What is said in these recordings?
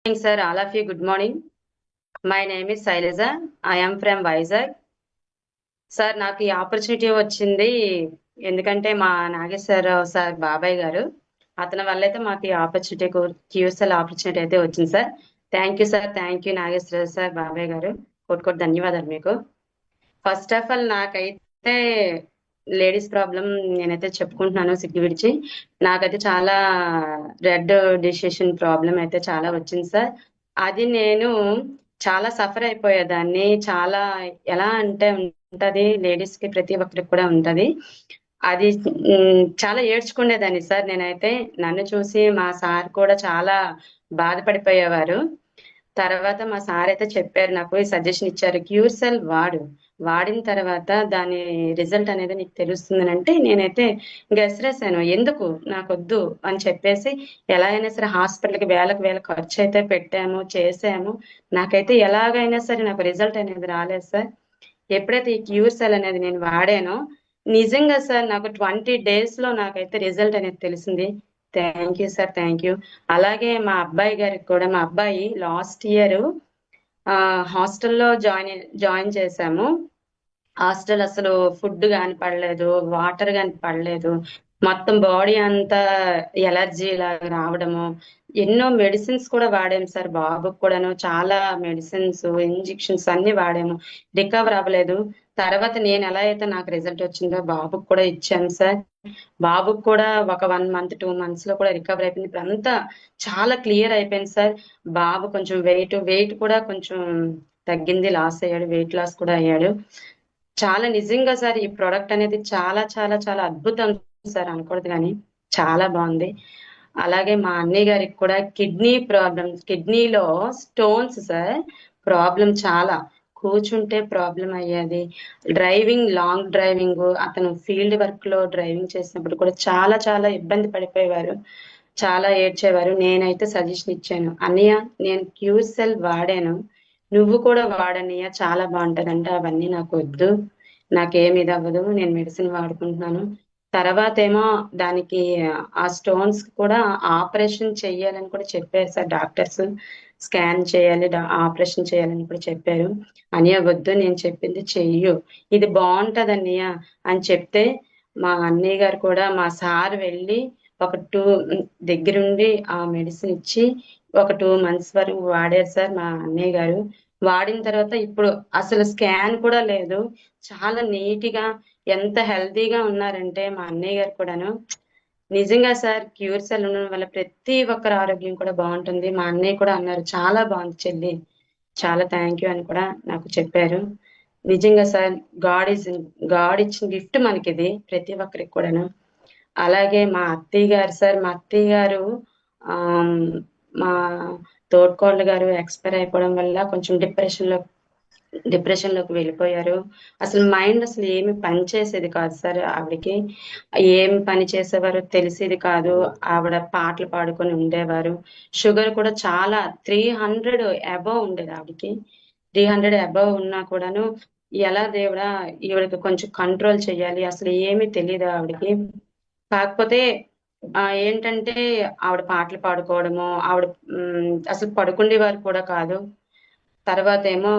Morning, sir. All of you, good morning. My name is Sailaja. I am from Vizag. Sir నాకు ఈ opportunity వచ్చింది ఎందుకంటే మా Nageswararao sir బాబాయ్ గారు అతని వల్ల అయితే మాకు ఈ ఆపర్చునిటీ క్యూఎస్ఎల్ ఆపర్చునిటీ అయితే వచ్చింది sir. Thank you sir. Thank you Nageswararao sir బాబాయ్ గారు. కోటి ధన్యవాదాలు మీకు. ఫస్ట్ ఆఫ్ ఆల్ నాకైతే లేడీస్ ప్రాబ్లం నేనైతే చెప్పుకుంటున్నాను సిగ్గు విడిచి. నాకైతే చాలా రెడ్ డిసిషన్ ప్రాబ్లం అయితే చాలా వచ్చింది సార్. అది నేను చాలా సఫర్ అయిపోయేదాన్ని. చాలా ఎలా అంటే ఉంటది, లేడీస్ కి ప్రతి ఒక్కరికి కూడా ఉంటది. అది చాలా ఏడ్చుకునేదాన్ని సార్ నేనైతే. నన్ను చూసి మా సార్ కూడా చాలా బాధపడిపోయేవారు. తర్వాత మా సార్ అయితే చెప్పారు, నాకు సజెషన్ ఇచ్చారు, క్యూర్సెల్ వాడిన తర్వాత దాని రిజల్ట్ అనేది నీకు తెలుస్తుందని అంటే నేనైతే గెసరేసాను. ఎందుకు నాకొద్దు అని చెప్పేసి ఎలా అయినా సరే హాస్పిటల్కి వేలకు వేల ఖర్చు అయితే పెట్టాము, చేసాము. నాకైతే ఎలాగైనా సరే నాకు రిజల్ట్ అనేది రాలేదు సార్. ఎప్పుడైతే ఈ క్యూర్సెల్ అనేది నేను వాడానో నిజంగా సార్ నాకు 20 days లో నాకైతే రిజల్ట్ అనేది తెలిసింది. Thank you sir. Thank you. అలాగే మా అబ్బాయి గారికి కూడా, మా అబ్బాయి లాస్ట్ ఇయర్ హాస్టల్లో జాయిన్ చేశాము. హాస్టల్ అసలు ఫుడ్ కానీ పడలేదు, వాటర్ కానీ పడలేదు. మొత్తం బాడీ అంతా ఎలర్జీ లాగా రావడము. ఎన్నో మెడిసిన్స్ కూడా వాడాము సార్. బాబుకు కూడాను చాలా మెడిసిన్స్, ఇంజెక్షన్స్ అన్ని వాడాము. రికవర్ అవ్వలేదు. తర్వాత నేను ఎలా అయితే నాకు రిజల్ట్ వచ్చిందో బాబుకు కూడా ఇచ్చాను సార్. బాబుకు కూడా ఒక 1 month 2 months లో కూడా రికవర్ అయిపోయింది. ఇప్పుడు అంతా చాలా క్లియర్ అయిపోయింది సార్. బాబు కొంచెం వెయిట్ కూడా కొంచెం తగ్గింది, లాస్ అయ్యాడు, వెయిట్ లాస్ కూడా అయ్యాడు. చాలా నిజంగా సార్ ఈ ప్రోడక్ట్ అనేది చాలా చాలా చాలా అద్భుతం సార్, అనకూడదు కానీ చాలా బాగుంది. అలాగే మా అన్నయ్య గారికి కూడా కిడ్నీలో స్టోన్స్ సార్. ప్రాబ్లం చాలా, కూర్చుంటే ప్రాబ్లం అయ్యేది. లాంగ్ డ్రైవింగ్, అతను ఫీల్డ్ వర్క్ లో డ్రైవింగ్ చేసినప్పుడు కూడా చాలా చాలా ఇబ్బంది పడిపోయేవారు, చాలా ఏడ్చేవారు. నేనైతే సజెషన్ ఇచ్చాను, అన్నయ్య నేను క్యూసెల్ వాడాను, నువ్వు కూడా వాడన్నయ్య, చాలా బాగుంటదంట. అవన్నీ నాకు వద్దు, నాకేమి ఇది అవ్వదు, నేను మెడిసిన్ వాడుకుంటున్నాను. తర్వాత ఏమో దానికి ఆ స్టోన్స్ కూడా ఆపరేషన్ చెయ్యాలని కూడా చెప్పారు సార్ డాక్టర్స్. స్కాన్ చేయాలి, ఆపరేషన్ చేయాలని కూడా చెప్పారు. అన్నయ్య వద్దు, నేను చెప్పింది చెయ్యు, ఇది బాగుంటది అన్నయ్య అని చెప్తే మా అన్నయ్య గారు కూడా, మా సార్ వెళ్ళి ఒక దగ్గరుండి ఆ మెడిసిన్ ఇచ్చి ఒక 2 months వరకు వాడారు సార్ మా అన్నయ్య గారు. వాడిన తర్వాత ఇప్పుడు అసలు స్కాన్ కూడా లేదు. చాలా నీట్ గా, ఎంత హెల్తీగా ఉన్నారంటే మా అన్నయ్య గారు కూడాను. నిజంగా సార్ క్యూర్సెల్ ఉండడం వల్ల ప్రతి ఒక్కరి ఆరోగ్యం కూడా బాగుంటుంది. మా అన్నయ్య కూడా అన్నారు, చాలా బాగుంది చెల్లి, చాలా థ్యాంక్ యూ అని కూడా నాకు చెప్పారు. నిజంగా సార్ గాడ్ ఇచ్చిన గిఫ్ట్ మనకి ఇది, ప్రతి ఒక్కరికి కూడాను. అలాగే మా అత్తయ్య గారు సార్, మా అత్తయ్య గారు మా తోడ్కోళ్ళ గారు ఎక్స్పైర్ అయిపోవడం వల్ల కొంచెం డిప్రెషన్ లోకి వెళ్ళిపోయారు. అసలు మైండ్ అసలు ఏమి పని చేసేది కాదు సార్ ఆవిడకి. ఏం పని చేసేవారు తెలిసేది కాదు. ఆవిడ పాటలు పాడుకొని ఉండేవారు. షుగర్ కూడా చాలా 300 అబవ్ ఉండేది ఆవిడకి. 300 అబవ్ ఉన్నా కూడాను ఎలా దేవుడా ఈవిడకి కొంచెం కంట్రోల్ చేయాలి, అసలు ఏమీ తెలియదు ఆవిడకి. కాకపోతే ఏంటంటే ఆవిడ పాటలు పాడుకోవడము, ఆవిడ అసలు పడుకుండేవారు కూడా కాదు. తర్వాత ఏమో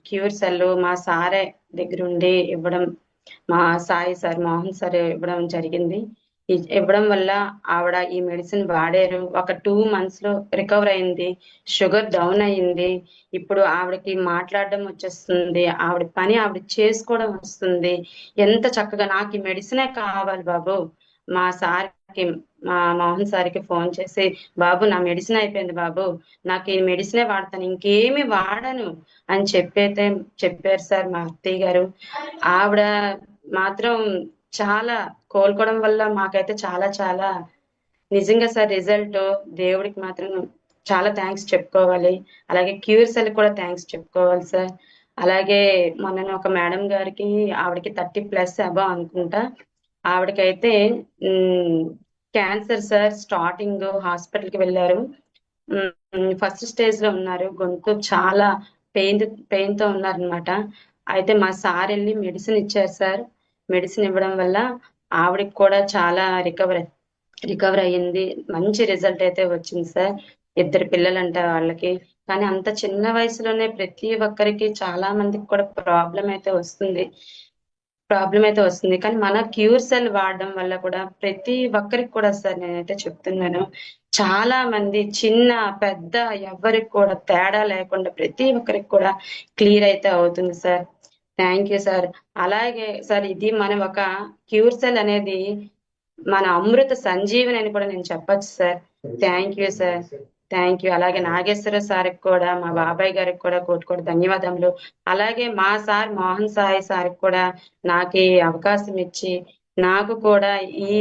క్యూర్సెల్ మా సారే దగ్గరుండి ఇవ్వడం, మా సాయి సార్, మోహన్ సార్ ఇవ్వడం జరిగింది. ఇవ్వడం వల్ల ఆవిడ ఈ మెడిసిన్ వాడారు. ఒక 2 months లో రికవర్ అయింది. షుగర్ డౌన్ అయింది. ఇప్పుడు ఆవిడకి మాట్లాడడం వచ్చేస్తుంది, ఆవిడ పని ఆవిడ చేసుకోవడం వస్తుంది. ఎంత చక్కగా, నాకు ఈ మెడిసినే కావాలి బాబు, మా సార్కి, మా మోహన్ సార్కి ఫోన్ చేసి, బాబు నా మెడిసిన్ అయిపోయింది బాబు, నాకు ఈ మెడిసినే వాడతాను, ఇంకేమి వాడను అని చెప్పారు సార్ మా అత్తయ్య గారు. ఆవిడ మాత్రం చాలా కోలుకోవడం వల్ల మాకైతే చాలా చాలా నిజంగా సార్ రిజల్ట్ దేవుడికి మాత్రం చాలా థ్యాంక్స్ చెప్పుకోవాలి. అలాగే క్యూర్సెల్ కూడా థ్యాంక్స్ చెప్పుకోవాలి సార్. అలాగే మొన్న ఒక మేడం గారికి, ఆవిడకి 30+ అబవ్ అనుకుంటా, ఆవిడకైతే క్యాన్సర్ సార్. స్టార్టింగ్ హాస్పిటల్కి వెళ్ళారు. ఫస్ట్ స్టేజ్ లో ఉన్నారు. గొంతు చాలా పెయిన్ తో ఉన్నారనమాట. అయితే మా సార్ వెళ్ళి మెడిసిన్ ఇచ్చారు సార్. మెడిసిన్ ఇవ్వడం వల్ల ఆవిడకి కూడా చాలా రికవర్ అయ్యింది. మంచి రిజల్ట్ అయితే వచ్చింది సార్. 2 పిల్లలంట వాళ్ళకి. కానీ అంత చిన్న వయసులోనే ప్రతి ఒక్కరికి చాలా మందికి కూడా ప్రాబ్లం అయితే వస్తుంది. కానీ మన క్యూర్ సెల్ వాడడం వల్ల కూడా ప్రతి ఒక్కరికి కూడా సార్ నేనైతే చెప్తున్నాను. చాలా మంది చిన్న, పెద్ద ఎవ్వరికి కూడా తేడా లేకుండా ప్రతి ఒక్కరికి కూడా క్లియర్ అయితే అవుతుంది సార్. Thank you sir. అలాగే సార్ ఇది మనం ఒక క్యూర్ సెల్ అనేది మన అమృత సంజీవని అని కూడా నేను చెప్పొచ్చు sir. Thank you sir. Thank you. అలాగే నాగేశ్వర సార్‌కి కూడా, మా బాబాయ్ గారికి కూడా కోటి కోటి ధన్యవాదములు. అలాగే మా సార్ మోహన్ సాయి సార్‌కి కూడా నాకీ అవకాశం ఇచ్చి, నాకు కూడా ఈ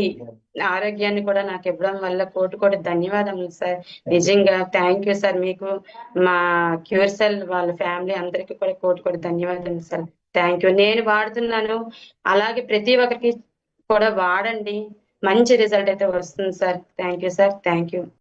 ఆరోగ్యాన్ని కూడా నాకివ్వడం వల్ల కోటి కోటి ధన్యవాదములు సార్. నిజంగా థ్యాంక్ యూ సార్. మీకు మా క్యూర్ సెల్ వాళ్ళ ఫ్యామిలీ అందరికీ కూడా కోటి కోటి ధన్యవాదాలు సార్. Thank you. నేను వాడుతున్నాను. అలాగే ప్రతి ఒక్కరికి కూడా వాడండి. మంచి రిజల్ట్ అయితే వస్తుంది sir. Thank you sir. Thank you.